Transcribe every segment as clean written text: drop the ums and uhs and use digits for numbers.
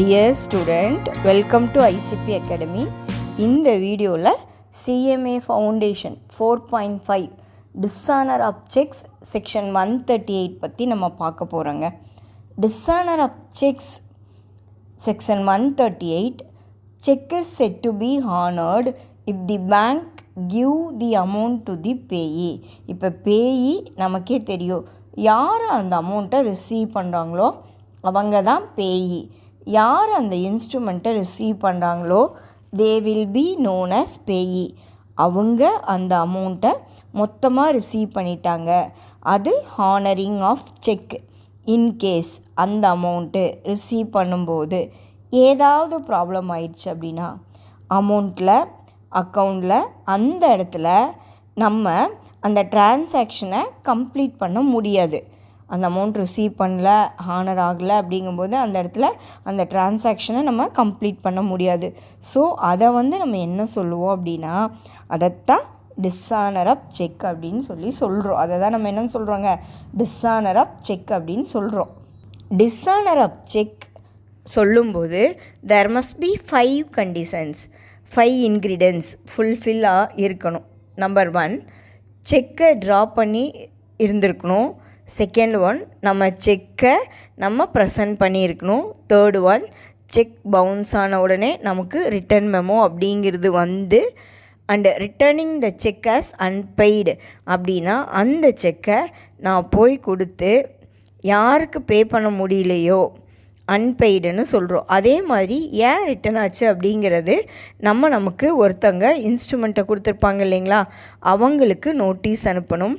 Dear student, welcome to ICP Academy. இந்த வீடியோவில் CMA Foundation 4.5 Dishonor of Checks section 138 பற்றி நம்ம பார்க்க போகிறோங்க. Dishonor of Checks section 138 check is said to be honored if the bank give the amount to the payee. இப்போ payee நமக்கே தெரியும், யார் அந்த அமௌண்ட்டை ரிசீவ் பண்ணுறாங்களோ அவங்க தான் payee. யார் அந்த இன்ஸ்ட்ருமெண்ட்டை ரிசீவ் பண்ணுறாங்களோ they will be known as payee. அவங்க அந்த அமௌண்ட்டை மொத்தமாக ரிசீவ் பண்ணிட்டாங்க, அது ஹானரிங் ஆஃப் செக். இன்கேஸ் அந்த அமௌண்ட்டு ரிசீவ் பண்ணும்போது ஏதாவது ப்ராப்ளம் ஆயிடுச்சு அப்படின்னா அமௌண்ட்டில் அக்கௌண்ட்டில் அந்த இடத்துல நம்ம அந்த டிரான்சாக்ஷனை கம்ப்ளீட் பண்ண முடியாது. அந்த அமௌண்ட் ரிசீவ் பண்ணல, ஹானர் ஆகலை அப்படிங்கும்போது அந்த இடத்துல அந்த டிரான்சாக்ஷனை நம்ம கம்ப்ளீட் பண்ண முடியாது. ஸோ அதை நம்ம என்ன சொல்லுவோம் அப்படின்னா அதைத்தான் டிஸ்ஆனர் ஆஃப் செக் அப்படின்னு சொல்கிறோம். அதை தான் நம்ம என்னன்னு சொல்கிறோங்க, டிஸ்ஆனர் ஆஃப் செக் அப்படின்னு சொல்கிறோம். டிஸ்ஆனர் ஆஃப் செக் சொல்லும்போது there must be 5 conditions, 5 ingredients ஃபுல்ஃபில்லாக இருக்கணும். நம்பர் 1, செக்கை ட்ரா பண்ணி இருந்திருக்கணும். செகண்ட் ஒன், நம்ம செக்கை நம்ம ப்ரெசன்ட் பண்ணியிருக்கணும். தேர்டு ஒன், செக் பவுன்ஸ் ஆன உடனே நமக்கு ரிட்டர்ன் மெமோ அப்படிங்கிறது and returning the cheque as unpaid அப்படின்னா அந்த செக்கை நான் போய் கொடுத்து யாருக்கு பே பண்ண முடியலையோ அன்பெய்டுன்னு சொல்கிறோம். அதே மாதிரி ஏன் ரிட்டன் ஆச்சு அப்படிங்கிறது நமக்கு ஒருத்தங்க இன்ஸ்ட்ருமெண்ட்டை கொடுத்துருப்பாங்க இல்லைங்களா, அவங்களுக்கு நோட்டீஸ் அனுப்பணும்.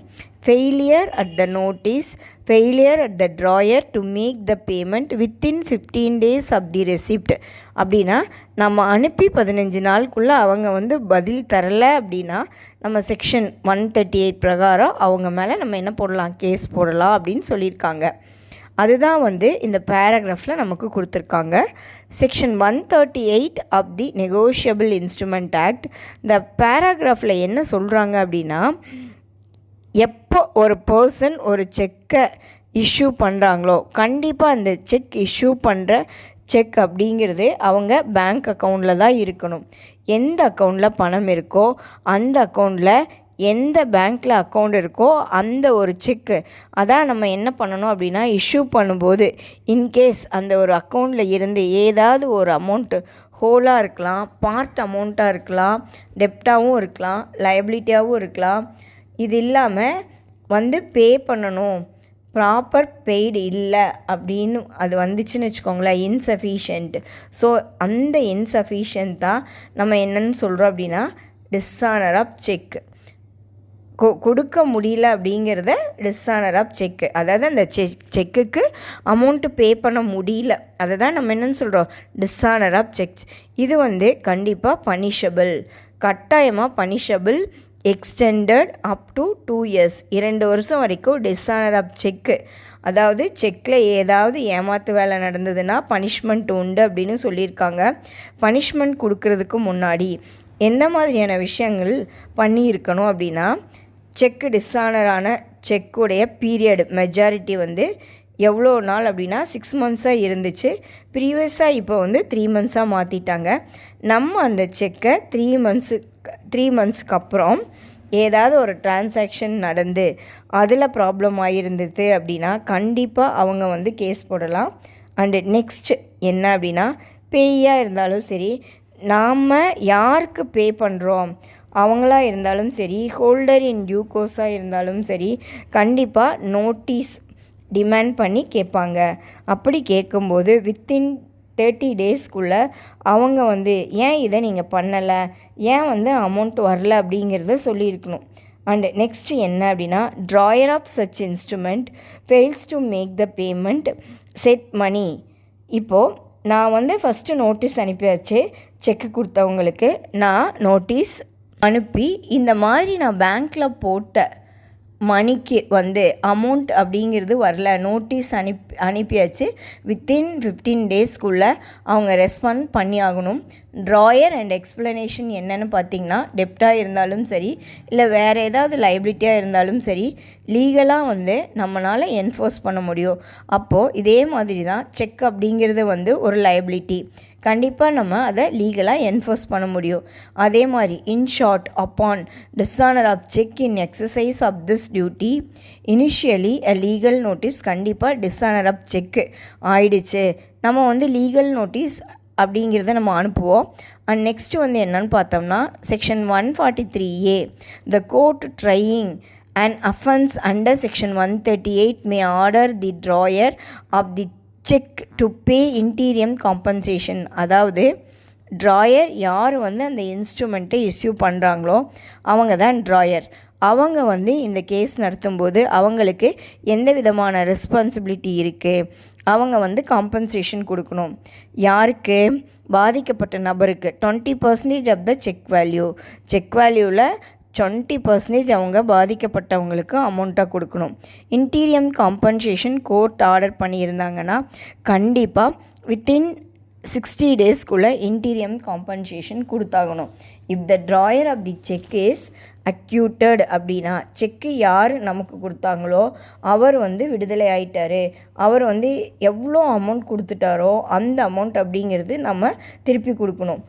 Failure at the notice, failure at the drawer to make the payment within 15 days of the receipt அப்படின்னா நம்ம அனுப்பி 15 நாளுக்குள்ளே அவங்க பதில் தரலை அப்படின்னா நம்ம செக்ஷன் 138 பிரகாரம் அவங்க மேலே நம்ம என்ன போடலாம், கேஸ் போடலாம் அப்படின்னு சொல்லியிருக்காங்க. அதுதான் இந்த பேராகிராஃபில் நமக்கு கொடுத்துருக்காங்க. Section 138 of the negotiable instrument act. இந்த பேராகிராஃபில் என்ன சொல்கிறாங்க அப்படின்னா, எப்போ ஒரு பர்சன் ஒரு செக்கை இஷ்யூ பண்ணுறாங்களோ கண்டிப்பாக அந்த செக் இஷ்யூ பண்ணுற செக் அப்படிங்கிறது அவங்க பேங்க் அக்கௌண்ட்டில் தான் இருக்கணும். எந்த அக்கௌண்ட்டில் பணம் இருக்கோ அந்த அக்கௌண்ட்டில், எந்த பேங்க்கில் அக்கௌண்ட் இருக்கோ அந்த ஒரு செக்கு அதான் நம்ம என்ன பண்ணணும் அப்படின்னா இஷ்யூ பண்ணும்போது இன்கேஸ் அந்த ஒரு அக்கௌண்ட்டில் இருந்து ஏதாவது ஒரு அமௌண்ட்டு ஹோலாக இருக்கலாம், பார்ட் அமௌண்ட்டாக இருக்கலாம், டெப்டாகவும் இருக்கலாம், லைபிலிட்டியாகவும் இருக்கலாம். இது இல்லாமல் பே பண்ணணும், ப்ராப்பர் பெய்டு இல்லை அப்படின்னு அது வந்துச்சுன்னு வச்சுக்கோங்களேன், இன்சஃபிஷியன்ட். ஸோ அந்த இன்சஃபிஷியன்ட் தான் நம்ம என்னன்னு சொல்கிறோம் அப்படின்னா டிஸ்ஆனர் ஆஃப் செக். கொடுக்க முடியல அப்படிங்கிறத டிஸ்ஆனர் ஆஃப் செக்கு, அதாவது அந்த செக்குக்கு அமௌண்ட்டு பே பண்ண முடியல, அதை தான் நம்ம என்னென்னு சொல்கிறோம், டிஸ்ஆனர் ஆஃப் செக்ஸ். இது கண்டிப்பாக பனிஷபிள், கட்டாயமாக punishable, extended up to 2 years, 2 வருஷம் வரைக்கும் டிஸ்ஆனர் ஆஃப் செக்கு. அதாவது செக்கில் ஏதாவது ஏமாத்து வேலை நடந்ததுன்னா பனிஷ்மெண்ட் உண்டு அப்படின்னு சொல்லியிருக்காங்க. பனிஷ்மெண்ட் கொடுக்கறதுக்கு முன்னாடி எந்த மாதிரியான விஷயங்கள் பண்ணியிருக்கணும் அப்படின்னா, செக்கு டிஸ்ஆனரான செக்குடைய பீரியட் மெஜாரிட்டி எவ்வளோ நாள் அப்படின்னா 6 monthஸாக இருந்துச்சு. ப்ரீவியஸாக இப்போ 3 monthஸாக மாற்றிட்டாங்க. நம்ம அந்த செக்கை 3 monthsக்கு அப்புறம் ஏதாவது ஒரு டிரான்சாக்ஷன் நடந்து அதில் ப்ராப்ளம் ஆகியிருந்தது அப்படின்னா கண்டிப்பாக அவங்க கேஸ் போடலாம். அண்டு நெக்ஸ்ட் என்ன அப்படின்னா, பேயாக இருந்தாலும் சரி, நாம் யாருக்கு பே பண்ணுறோம் அவங்களா இருந்தாலும் சரி, ஹோல்டர் இன் டியூ கோர்ஸாக இருந்தாலும் சரி, கண்டிப்பாக நோட்டீஸ் டிமாண்ட் பண்ணி கேட்பாங்க. அப்படி கேட்கும்போது வித்தின் 30 daysக்குள்ளே அவங்க ஏன் இதை நீங்கள் பண்ணலை, ஏன் அமௌண்ட் வரல அப்படிங்கிறத சொல்லியிருக்கணும். அண்ட் நெக்ஸ்ட் என்ன அப்படின்னா, drawer of such instrument fails to make the payment said money. இப்போது நான் ஃபஸ்ட்டு நோட்டீஸ் அனுப்பியாச்சு, செக்கு கொடுத்தவங்களுக்கு நான் நோட்டீஸ் அனுப்பி இந்த மாதிரி நான் பேங்க்கில் போட்ட மணிக்கு அமௌண்ட் அப்படிங்கிறது வரல, நோட்டீஸ் அனுப்பியாச்சு, வித்தின் 15 daysக்குள்ளே அவங்க ரெஸ்பாண்ட் பண்ணி ஆகணும். ட்ராயர் அண்ட் எக்ஸ்ப்ளனேஷன் என்னென்னு பார்த்தீங்கன்னா, டெப்டாக இருந்தாலும் சரி இல்லை வேறு ஏதாவது லைபிலிட்டியாக இருந்தாலும் சரி லீகலாக வந்து நம்மளால் என்ஃபோர்ஸ் பண்ண முடியும். அப்போது இதே மாதிரி தான் செக் அப்படிங்கிறது வந்து ஒரு லைபிலிட்டி, கண்டிப்பாக நம்ம அதை லீகலாக என்ஃபோர்ஸ் பண்ண முடியும். அதே மாதிரி in short, upon dishonour of cheque in exercise of this duty initially a legal notice, கண்டிப்பாக டிஸானர் ஆஃப் செக்கு ஆயிடுச்சு, நம்ம வந்து லீகல் நோட்டீஸ் அப்படிங்கிறத நம்ம அனுப்புவோம். அண்ட் நெக்ஸ்ட் வந்து என்னன்னு பார்த்தோம்னா section 143A, the court trying and offence under section 138 may order the drawer of the cheque to pay interim compensation. அதாவது ட்ராயர் யார் வந்து அந்த இன்ஸ்ட்ருமெண்ட்டை இஸ்யூ பண்ணுறாங்களோ அவங்க தான் ட்ராயர். அவங்க வந்து இந்த கேஸ் நடத்தும்போது அவங்களுக்கு எந்த விதமான ரெஸ்பான்சிபிலிட்டி இருக்குது, அவங்க வந்து காம்பன்சேஷன் கொடுக்கணும். யாருக்கு? பாதிக்கப்பட்ட நபருக்கு 20% of the cheque value, cheque வேல்யூவில் 20% அவங்க பாதிக்கப்பட்டவங்களுக்கு அமௌண்ட்டாக கொடுக்கணும். இன்டீரியம் காம்பன்சேஷன் கோர்ட் ஆர்டர் பண்ணியிருந்தாங்கன்னா கண்டிப்பாக வித்தின் 60 டேஸ்க்குள்ளே இன்டீரியம் காம்பன்சேஷன் கொடுத்தாகணும். If the drawer of the cheque is acquitted அப்படின்னா, செக்கு யார் நமக்கு கொடுத்தாங்களோ அவர் வந்து விடுதலை ஆயிட்டார், அவர் வந்து எவ்வளோ அமௌண்ட் கொடுத்துட்டாரோ அந்த அமௌண்ட் அப்படிங்கிறது நம்ம திருப்பி கொடுக்கணும்.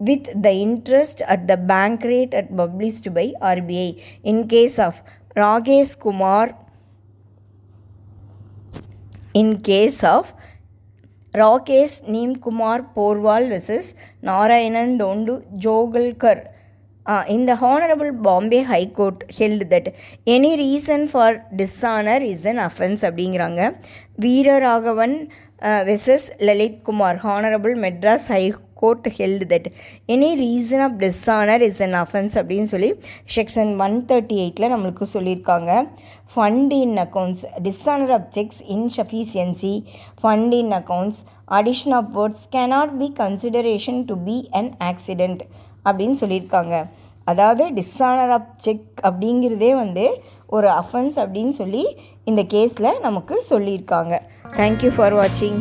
With the interest at the bank rate at published by RBI. In case of Rakesh Kumar, in case of Rakesh Neemkumar Porwal versus Narayanan Dhondu Jogalkar, in the Honorable Bombay High Court held that any reason for dishonor is an offence அப்படிங்கிறாங்க. Veeraraghavan versus Lalit Kumar, Honorable Madras High Court held that any reason of dishonor is an offence அப்படின்னு சொல்லி section 138 நம்மளுக்கு சொல்லியிருக்காங்க. Fund in accounts, dishonor of checks, insufficiency, fund in accounts, addition of words cannot be consideration to be an accident அப்படின்னு சொல்லியிருக்காங்க. அதாவது dishonour of check அப்படிங்கிறதே வந்து ஒரு அஃபென்ஸ் அப்படின்னு சொல்லி இந்த கேஸில் நமக்கு சொல்லியிருக்காங்க. தேங்க்யூ ஃபார் வாட்சிங்.